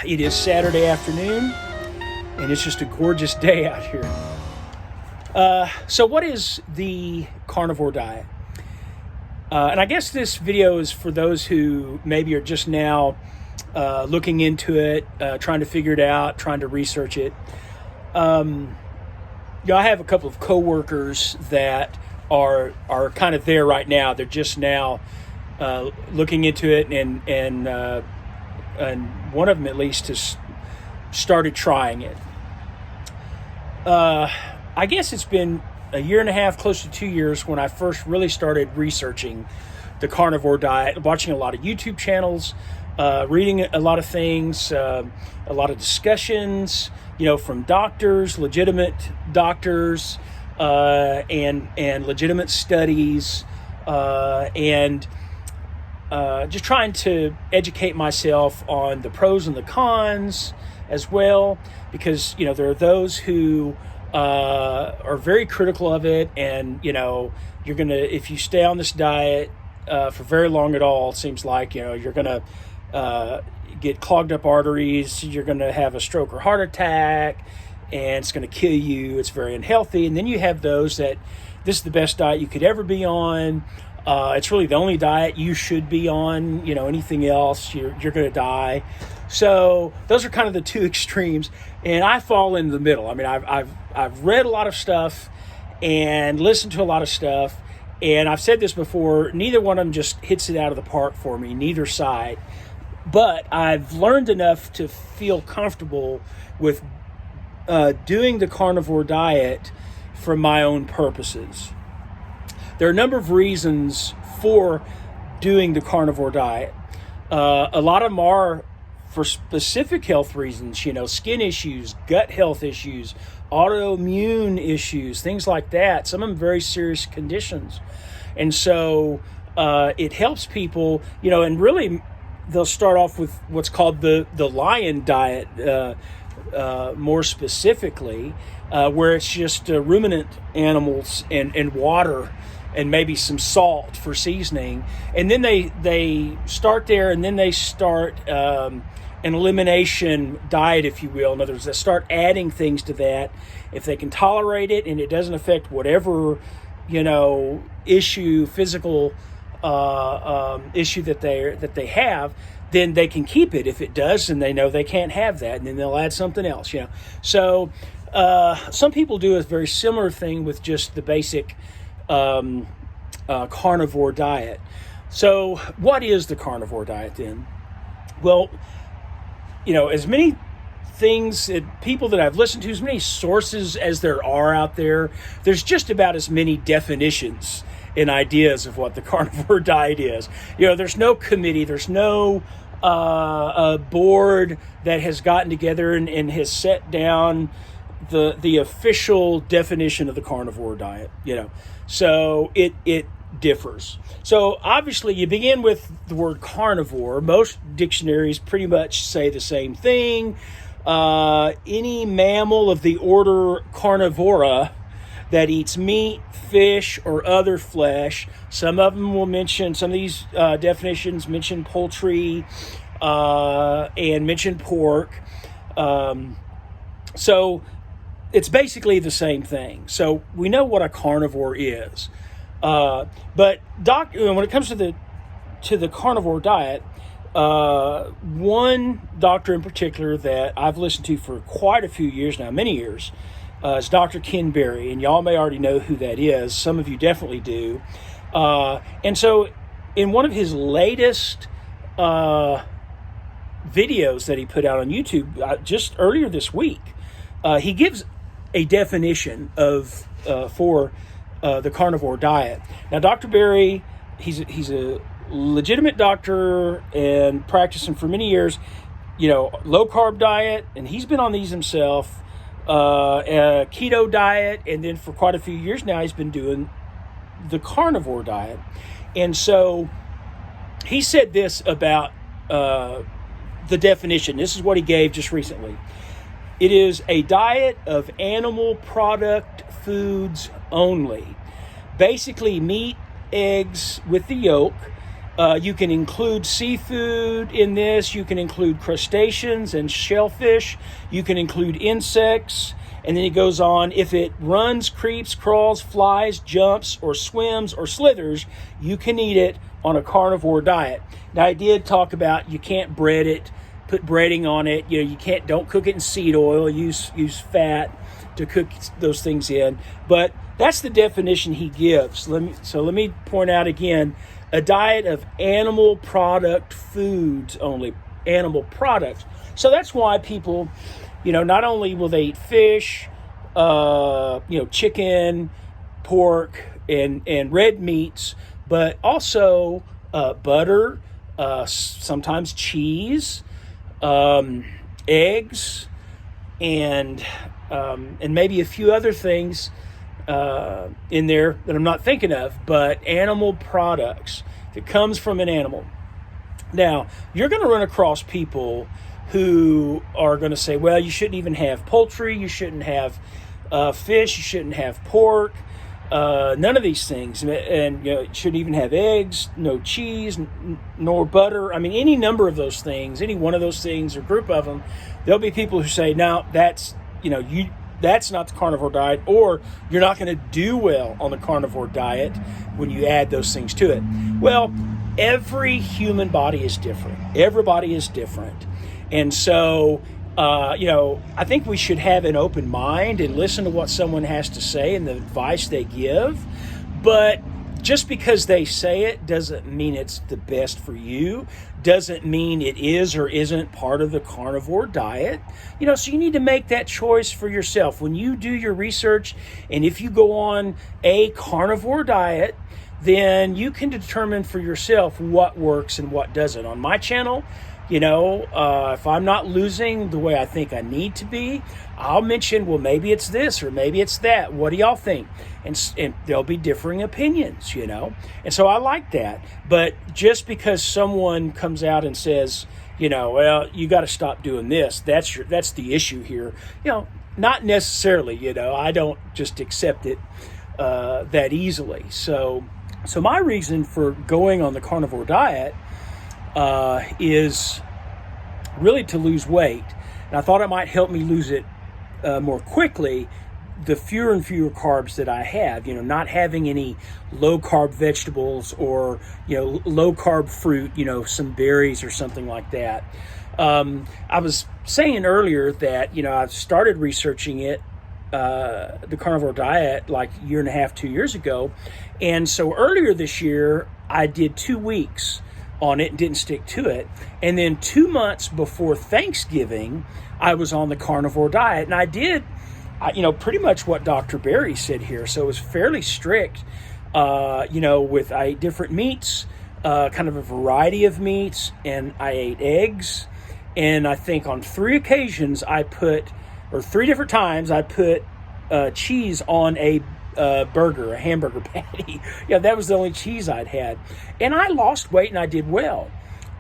It is Saturday afternoon, and it's just a gorgeous day out here. So what is the carnivore diet? And I guess this video is for those who maybe are just now looking into it, trying to figure it out, trying to research it. I have a couple of coworkers that are kind of there right now. They're just now looking into it, and one of them at least has started trying it. I guess it's been a year and a half, close to 2 years, when I first really started researching the carnivore diet, watching a lot of YouTube channels, reading a lot of things, a lot of discussions, from doctors, legitimate doctors, and legitimate studies, and just trying to educate myself on the pros and the cons as well, because there are those who are very critical of it, and you're gonna, if you stay on this diet for very long at all, it seems like you're gonna get clogged up arteries, you're gonna have a stroke or heart attack, and it's gonna kill you, it's very unhealthy. And then you have those that this is the best diet you could ever be on, it's really the only diet you should be on, anything else you're gonna die. So those are kind of the two extremes, and I fall in the middle. I mean, I've read a lot of stuff and listened to a lot of stuff, and I've said this before, neither one of them just hits it out of the park for me, neither side. But I've learned enough to feel comfortable with doing the carnivore diet for my own purposes. There are a number of reasons for doing the carnivore diet. A lot of them are for specific health reasons, skin issues, gut health issues, autoimmune issues, things like that. Some of them very serious conditions. And so it helps people, and really they'll start off with what's called the lion diet, more specifically, where it's just ruminant animals and water and maybe some salt for seasoning. And then they start there, and then they start an elimination diet, if you will. In other words, they start adding things to that. If they can tolerate it and it doesn't affect whatever, issue, physical issue that they have, then they can keep it. If it does, then they know they can't have that, and then they'll add something else, So some people do a very similar thing with just the basic carnivore diet. So what is the carnivore diet then? Well, as many things, people that I've listened to, as many sources as there are out there, there's just about as many definitions and ideas of what the carnivore diet is. There's no committee, there's no a board that has gotten together and has set down the official definition of the carnivore diet, So it differs. So obviously you begin with the word carnivore. Most dictionaries pretty much say the same thing. Any mammal of the order Carnivora that eats meat, fish, or other flesh. Some of them will mention, some of these definitions mention poultry and mention pork. So it's basically the same thing. So we know what a carnivore is. But when it comes to the carnivore diet, one doctor in particular that I've listened to for quite a few years now, many years, is Dr. Kenberry, and y'all may already know who that is. Some of you definitely do. And so in one of his latest videos that he put out on YouTube just earlier this week, he gives a definition of for the carnivore diet. Now, Dr. Berry, he's a legitimate doctor and practicing for many years, low carb diet, and he's been on these himself, a keto diet, and then for quite a few years now he's been doing the carnivore diet. And so he said this about the definition. This is what he gave just recently. It is a diet of animal product foods only. Basically meat, eggs with the yolk, You can include seafood in this. You can include crustaceans and shellfish. You can include insects. And then he goes on, if it runs, creeps, crawls, flies, jumps, or swims, or slithers, you can eat it on a carnivore diet. Now, I did talk about you can't bread it, put breading on it. You know, you can't, don't cook it in seed oil. Use fat to cook those things in. But that's the definition he gives. Let me point out again, a diet of animal product foods only, animal products. So that's why people, you know, not only will they eat fish, chicken, pork, and red meats, but also butter, sometimes cheese, eggs, and maybe a few other things in there that I'm not thinking of, but animal products that comes from an animal. Now, you're going to run across people who are going to say, well, you shouldn't even have poultry, you shouldn't have fish, you shouldn't have pork, none of these things, and you shouldn't even have eggs, no cheese, nor butter. I mean, any number of those things, any one of those things or group of them, there'll be people who say, no, that's not the carnivore diet, or you're not going to do well on the carnivore diet when you add those things to it. Well, every human body is different. Everybody is different. And so, I think we should have an open mind and listen to what someone has to say and the advice they give. But just because they say it doesn't mean it's the best for you, doesn't mean it is or isn't part of the carnivore diet. So you need to make that choice for yourself. When you do your research, and if you go on a carnivore diet, then you can determine for yourself what works and what doesn't. On my channel, if I'm not losing the way I think I need to be, I'll mention, well, maybe it's this or maybe it's that. What do y'all think? And there'll be differing opinions, And so I like that. But just because someone comes out and says, well, you got to stop doing this, that's the issue here. Not necessarily, I don't just accept it that easily. So my reason for going on the carnivore diet is really to lose weight. And I thought it might help me lose it more quickly, the fewer and fewer carbs that I have, not having any low carb vegetables or, low carb fruit, some berries or something like that. I was saying earlier that, I've started researching it, the carnivore diet, like a year and a half, 2 years ago. And so earlier this year, I did 2 weeks on it and didn't stick to it. And then 2 months before Thanksgiving, I was on the carnivore diet. And I did, pretty much what Dr. Berry said here. So it was fairly strict, with I ate different meats, kind of a variety of meats, and I ate eggs. And I think on 3 occasions three different times I put cheese on a hamburger patty. That was the only cheese I'd had. And I lost weight and I did well.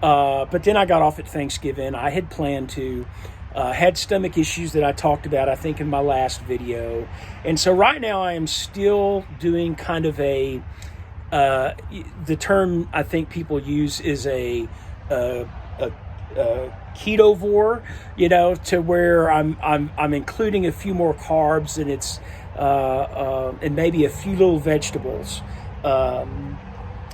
But then I got off at Thanksgiving. I had planned to, had stomach issues that I talked about, I think, in my last video. And so right now I am still doing kind of the term I think people use is a ketovore, to where I'm including a few more carbs, and it's and maybe a few little vegetables.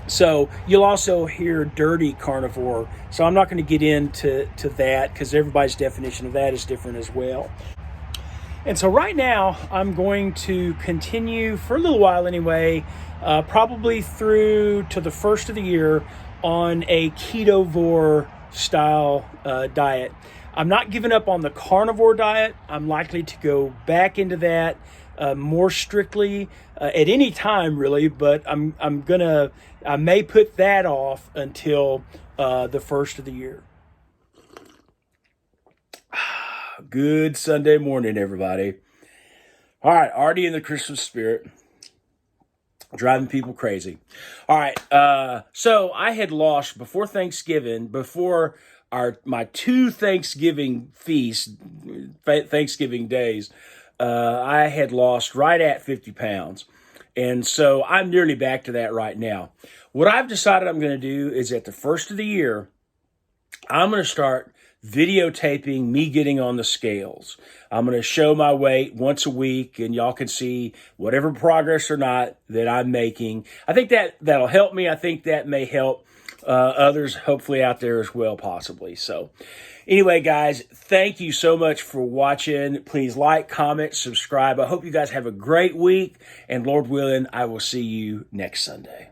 So you'll also hear dirty carnivore. So I'm not going to get into that because everybody's definition of that is different as well. And so right now I'm going to continue for a little while anyway, probably through to the first of the year on a ketovore style diet. I'm not giving up on the carnivore diet. I'm likely to go back into that more strictly at any time, really. But I may put that off until the first of the year. Good Sunday morning, everybody. All right, already in the Christmas spirit. Driving people crazy. All right, so I had lost before Thanksgiving, before my 2 Thanksgiving feasts, Thanksgiving days, I had lost right at 50 pounds. And so I'm nearly back to that right now. What I've decided I'm going to do is at the first of the year, I'm going to start videotaping me getting on the scales. I'm going to show my weight once a week, and y'all can see whatever progress or not that I'm making. I think that'll help me. I think that may help others hopefully out there as well, possibly. So anyway, guys, thank you so much for watching. Please like, comment, subscribe. I hope you guys have a great week, and Lord willing, I will see you next Sunday.